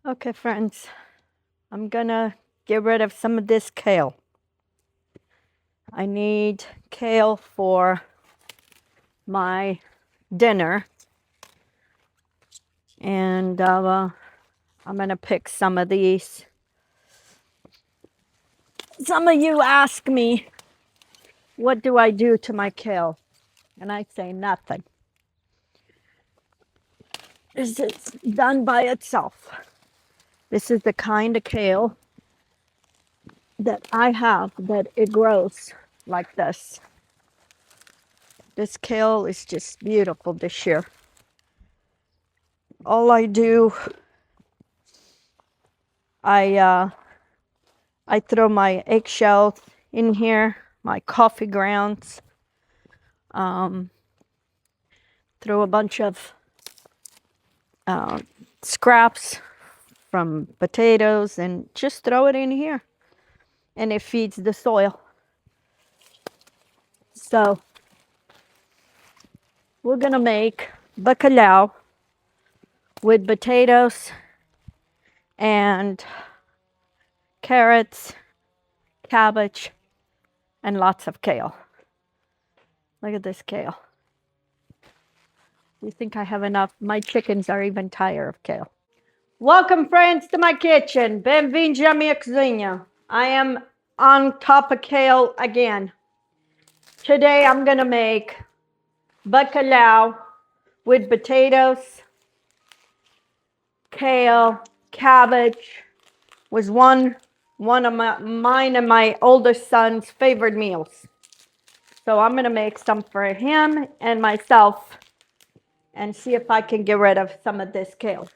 Okay, friends, I'm gonna get rid of some of this kale. I need kale for my dinner, and I'm gonna pick some of these. Some of you ask me, what do I do to my kale? And I say nothing. This is done by itself. This is the kind of kale that I have, that it grows like this. This kale is just beautiful this year. All I do, I throw my eggshells in here, my coffee grounds, throw a bunch of scraps from potatoes and just throw it in here, and it feeds the soil. So we're gonna make bacalhau with potatoes and carrots, cabbage, and lots of kale. Look at this kale. You think I have enough? My chickens are even tired of kale. Welcome, friends, to my kitchen. Bem-vindos à minha cozinha. I am on top of kale again. Today I'm gonna make bacalhau with potatoes, kale, cabbage. Was one of mine and my oldest son's favorite meals. So I'm gonna make some for him and myself and see if I can get rid of some of this kale.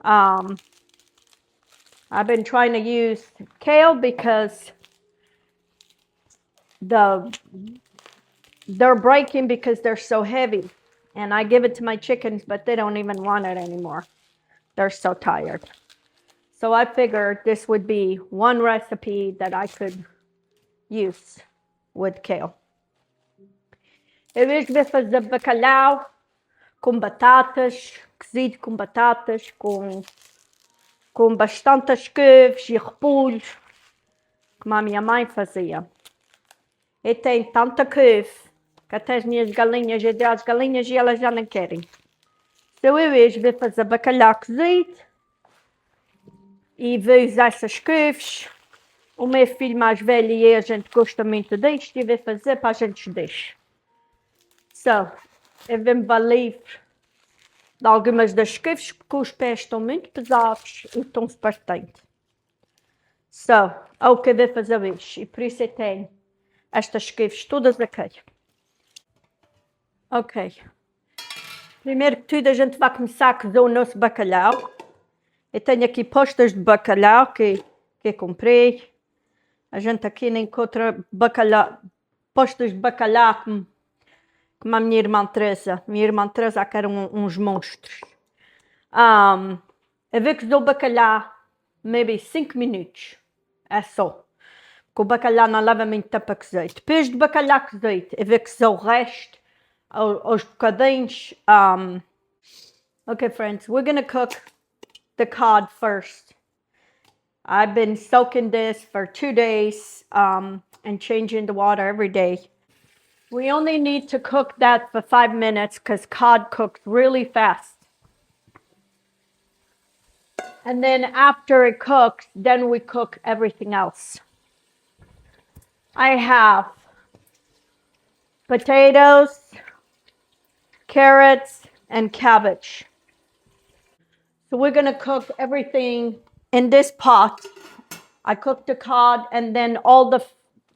I've been trying to use kale because they're breaking because they're so heavy, and I give it to my chickens, but they don't even want it anymore. They're so tired. So I figured this would be one recipe that I could use with kale. Eu hoje vou fazer bacalhau com batatas, cozido com batatas, com bastantes couves e repolhos, como a minha mãe fazia. E tem tanta couve que até as minhas galinhas, eu dei às galinhas e elas já não querem. Então eu hoje vou fazer bacalhau cozido e vou usar essas couves. O meu filho mais velho e eu, a gente gosta muito disto e vou fazer para a gente deixar. So, eu vou me valer de algumas das couves porque os pés estão muito pesados e estão-se bastante. So, é o que eu vou fazer hoje e por isso eu tenho estas couves todas aqui. Ok. Primeiro que tudo a gente vai começar a cozer o nosso bacalhau. Eu tenho aqui postas de bacalhau que eu comprei. A gente aqui não encontra bacalhau, postas de bacalhau como a minha irmã Teresa. Minha irmã Teresa que eram uns monstros. Eu vou cozer o bacalhau maybe 5 minutos. É só. Porque o bacalhau não leva muito tempo a cozer. Depois do bacalhau cozido, eu vou cozer o resto, os bocadinhos. Okay, friends, we're gonna cook the cod first. I've been soaking this for 2 days and changing the water every day. We only need to cook that for 5 minutes because cod cooks really fast. And then after it cooks, then we cook everything else. I have potatoes, carrots, and cabbage. So we're gonna cook everything in this pot. I cooked the cod and then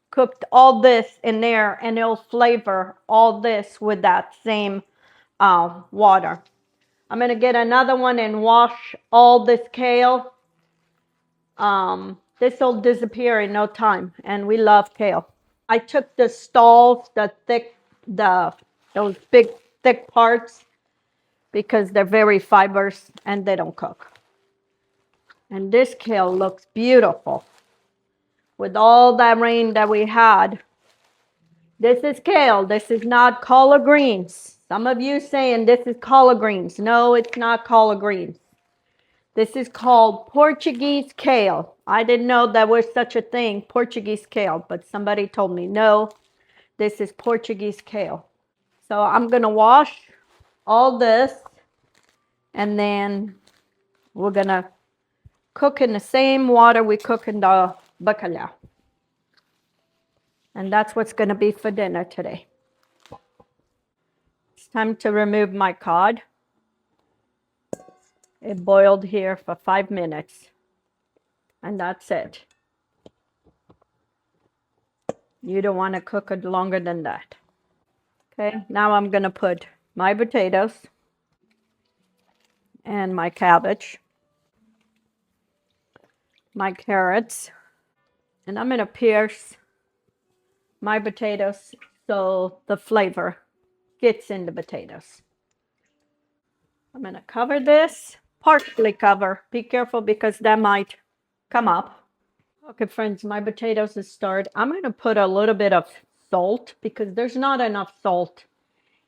cooked all this in there, and it'll flavor all this with that same water. I'm gonna get another one and wash all this kale. This will disappear in no time, and we love kale. I took the stalks, those big thick parts, because they're very fibrous and they don't cook. And this kale looks beautiful. With all that rain that we had. This is kale. This is not collard greens. Some of you saying this is collard greens. No, it's not collard greens. This is called Portuguese kale. I didn't know there was such a thing, Portuguese kale, but somebody told me no, this is Portuguese kale. So I'm gonna wash all this, and then we're gonna cook in the same water we cook in the bacalhau. And that's what's gonna be for dinner today. It's time to remove my cod. It boiled here for 5 minutes. And that's it. You don't want to cook it longer than that. Okay, now I'm going to put my potatoes and my cabbage, my carrots, and I'm going to pierce my potatoes so the flavor gets in the potatoes. I'm going to cover this, partially cover. Be careful because that might come up. Okay, friends, my potatoes is started. I'm going to put a little bit of salt because there's not enough salt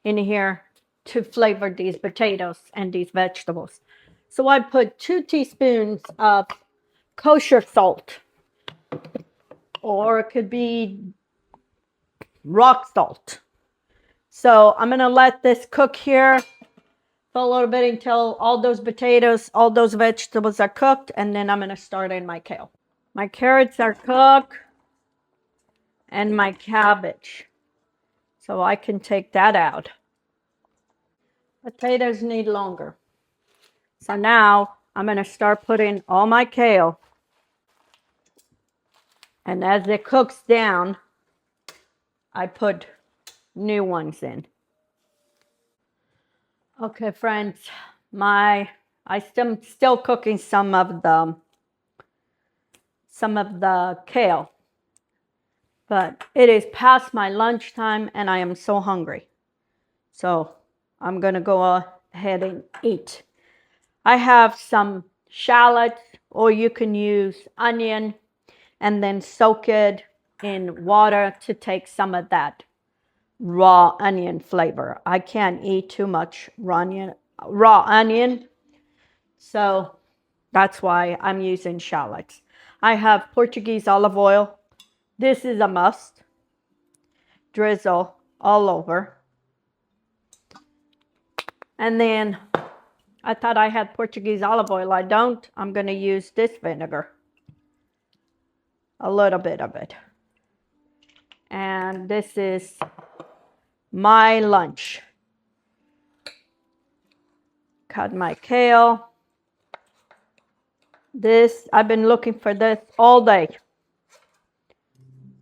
in here to flavor these potatoes and these vegetables. So I put 2 teaspoons of kosher salt, or it could be rock salt. So I'm going to let this cook here for a little bit until all those potatoes, all those vegetables are cooked, and then I'm going to start in my kale. My carrots are cooked and my cabbage. So I can take that out. Potatoes need longer. So now I'm going to start putting all my kale. And as it cooks down, I put new ones in. Okay, friends, I'm still cooking some of the kale. But it is past my lunchtime and I am so hungry. So I'm going to go ahead and eat. I have some shallots, or you can use onion and then soak it in water to take some of that raw onion flavor. I can't eat too much raw onion, so that's why I'm using shallots. I have Portuguese olive oil. This is a must. Drizzle all over. And then I thought I had Portuguese olive oil. I don't. I'm going to use this vinegar. A little bit of it. And this is my lunch. Cut my kale. I've been looking for this all day,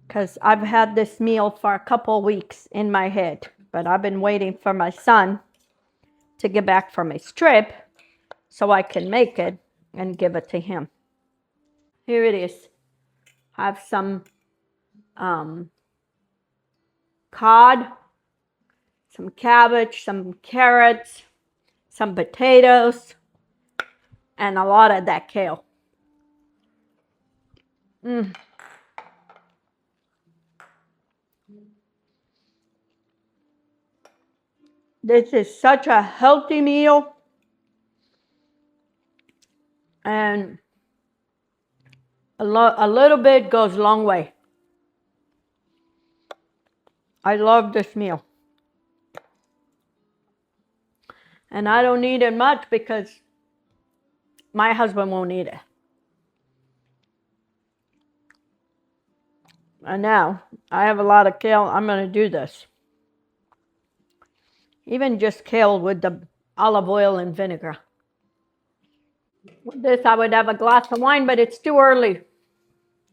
because I've had this meal for a couple weeks in my head, but I've been waiting for my son to get back from his trip so I can make it and give it to him. Here it is. I have some cod, some cabbage, some carrots, some potatoes, and a lot of that kale. This is such a healthy meal, and a little bit goes a long way. I love this meal. And I don't eat it much because my husband won't eat it. And now I have a lot of kale. I'm going to do this. Even just kale with the olive oil and vinegar. With this, I would have a glass of wine, but it's too early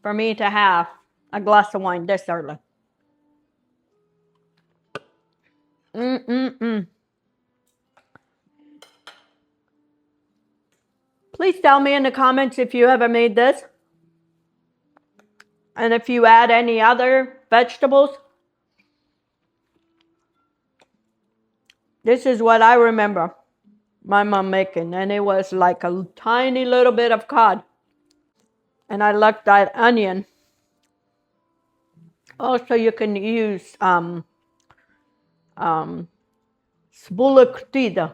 for me to have a glass of wine this early. Please tell me in the comments if you ever made this. And if you add any other vegetables. This is what I remember my mom making. And it was like a tiny little bit of cod. And I like that onion. Also, you can use cebola curtida.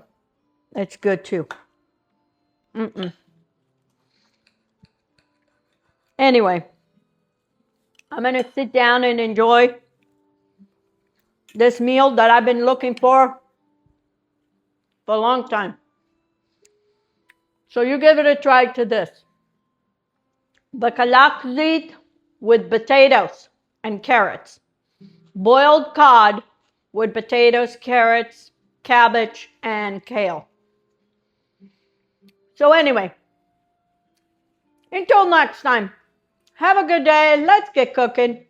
It's good too. Anyway, I'm going to sit down and enjoy this meal that I've been looking for a long time. So you give it a try to this. Bacalhau with potatoes and carrots. Boiled cod with potatoes, carrots, cabbage, and kale. So anyway, until next time, have a good day. Let's get cooking.